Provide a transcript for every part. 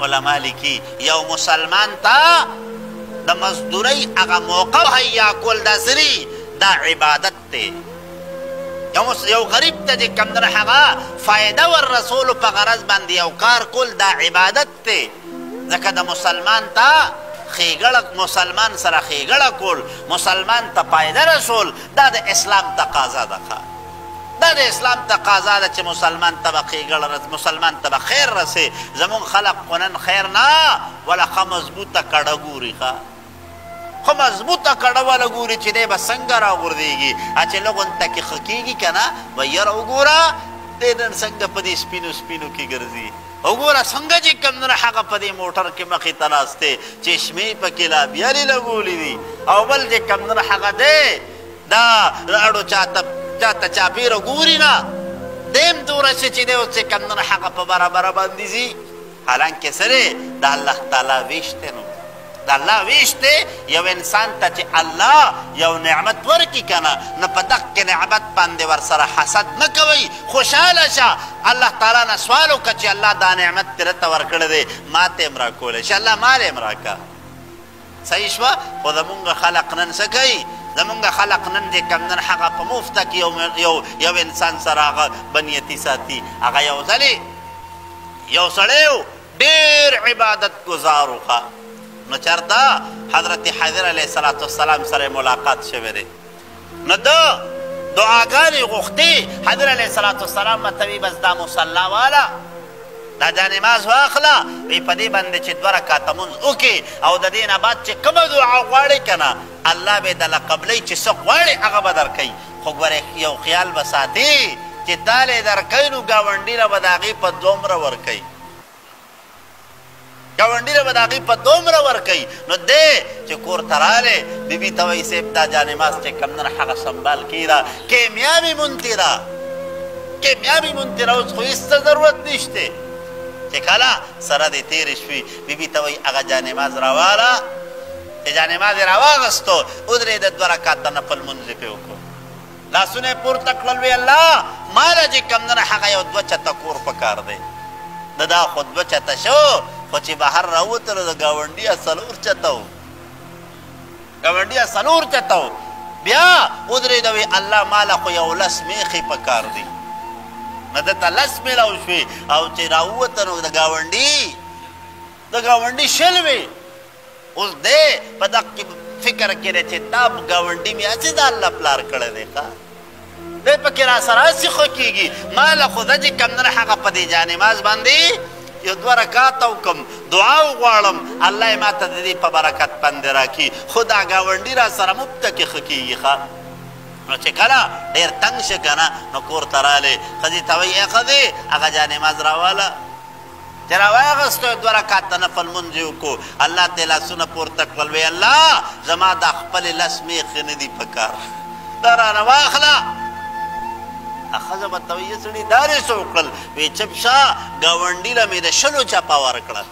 علما لیکي یو مسلمان ته د مزدورۍ هغه موقع مهیا کول دا سری دا عبادت دی یو غریب ته چې کوم در هغه فایده ور رسولو په غرض باندې یو کار کول دا عبادت دی ځکه د مسلمان ته مسلمان سره ښېګړه کول مسلمان ته فایده رسول دا د اسلام تقاضا ده دا د اسلام تقاضا ده چې مسلمان ته به ښېګړه مسلمان ته به خیر رسې زمونږ خلق خو نن خیر نه ولا ښه مضبوطه کډه ګوري خو مضبوطه کډه والا ګوري چې دی به څنګه راغورځېږي چې لږ ته کې ښه کېږي که نه به یاره وګوره دی نن څنګه په دې سپینو سپینو کې ګرځي وګوره څنګه چې کوم نه هغه په دې موټر کې مخې ته ناست دی چشمې پکې لا بیارې لګولې دي او بل چې کوم نه هغه دی دا اړو چاته چاپېره ګوري نه دیم دوره شي چې دی اوس چې کوم نه هغه په برابره باندې ځي حالانکې سره د الله تعالی ویش دی نو د الله ویش دی یو انسان ته چې الله یو نعمت ورکړي که نه نو په دغه نعمت باندې ورسره حسد مه کوئ خوشحاله شه الله تعالی نه سوال وکړه چې الله دا نعمت دې راته ورکړی دی ما ته هم راکولی شي الله مال هم راکړه صحیح شوه خو زمونږ خلق نن څه کوي زمونږ خلق نن چې کوم نن هغه په مفته کې یو انسان سره هغه بنیتي ساتي هغه یو ځلې یو سړی و ډېر عبادت ګزار و نو چرته حضرت حضر علیه السلام سره ملاقات شوی دی نو ده دعاګانې غوښتې حضر علیه السلام ته وی بس دا مصلا والا دا جانماز واخله وی په دې باندې چې 2 رکعته مونځ وکړي او د دې نه بعد چې کومه دعا غواړې که نه الله به دله قبلوي چې څه غواړې هغه به درکوي خو ګورې یو خیال به ساتي چې تاله درکوي نو ګاونډي له به د هغې په دومره ورکوي ګاونډي له به د هغې په دومره ورکوي نو دی چې کور ته رالی بیبي ته وایي صاحب دا جانماز چې کوم نه هغه سنبال کېږده کیمیابي منتره اوس خو هېڅ ضرورت نشته چې کله سره دې تېرې شوي بیبي ته وایي هغه جانماز راواله چې جانماز یې راواغستو ودرېده 2 رکعته نفل لمونځ یې پرې وکړو لاسونه یې پورته کړل وی الله ماله چې کوم نه هغه یو 2 چته کور پکار دی د دا خو 2 چته شو خو چې بهر راوتلو د ګاونډي 4 چته و ګاونډي 4 چته و بیا ودرېده وی الله ماله خو یو 10 میخې پکار دی نو دته 10 میلاو شوې او چې راووته نو د ګاونډي شل وې اوس دی په دغه فکر کې دی چې دا ګاونډي مې هسې د الله پلار کړی دی دی پکې را سره هسې ښه کېږي ما له خو چې کوم نه هغه په دې جانماز باندې یو 2 رکعاته وکړم دعا وغواړم الله یې ما ته د دې په برکت باندې راکړي خو دا ګاونډي را سره مفته کې ښه کېږي نو چې کله ډېر تنګ شه که نه نو کور ته رالی ښځې ته وایي ای ښځې هغه جانماز راواله چې راواغستو 2 رکعته نفل لمونځ یې وکړو الله ته یې لاسونه پورته کړل وی الله زما دا خپلې 10 میخې نه دي پکار دا رانه واخله ښځه به ته وایي سړي دا دې څه وکړل وی چپ شه ګاونډي له مې د 20 چپه ورکړه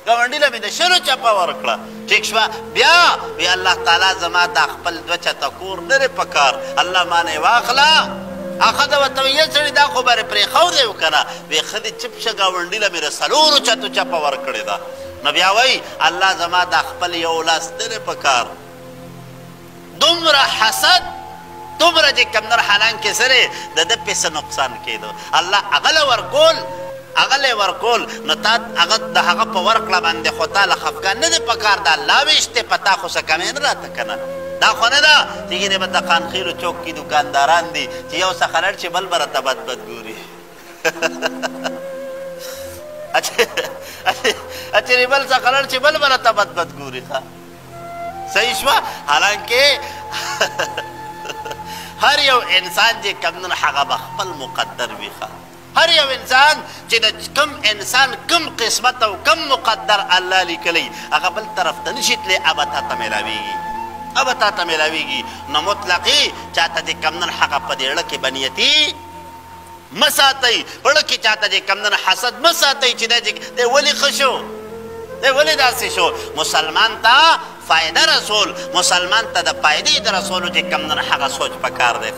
ګاونډي له مې د 20 چپه ورکړه ټیک شوه بیا وی الله تعالی زما دا خپل 2 چته کور نه دی پکار الله مانه واخله ښځه ورته ویل سړي دا خو به یې پرېښودی و که نه وی ښځې چپ شه ګاونډي له مې د 4 چتو چپه ورکړې ده نو بیا وایي الله زما دا خپل یو لاس نه دی پکار دومره حسد دومره چې کوم نه حالانکې سره د ده پې څه نقصان کېدو الله هغه له ورکول نو تا هغه د هغه په ورکړه باندې خو تا له خفګان نه دی پکار د الله ویش دی په تا خو څه کمی نه راته که نه دا خو نه ده چې ګینې به د خانخیلو چوک کې دوکانداران دي چې یو څه خلړ چې بل به راته بد ګوري اچرې بل څه خلړ چې بل به راته بد ګوري صحیح شوه حالانکې هر یو انسان چې کوم نه هغه به خپل مقدر وي هر یو انسان چې د کم انسان کم قسمت او کم مقدر الله لیکلی هغه بل طرف ته نشي تللی هغه تاته میلاویږي نو مطلقي چاته چې کوم نه هغه په دې اړه کې بنیتي مه ساتئ په اړه کې چاته چې کوم نه حسد مه ساتئ چې دی ولې ښه شو دی ولې داسې شو مسلمان ته فایده رسول مسلمان ته د فایدې د رسولو چې کوم نه هغه سوچ پکار دی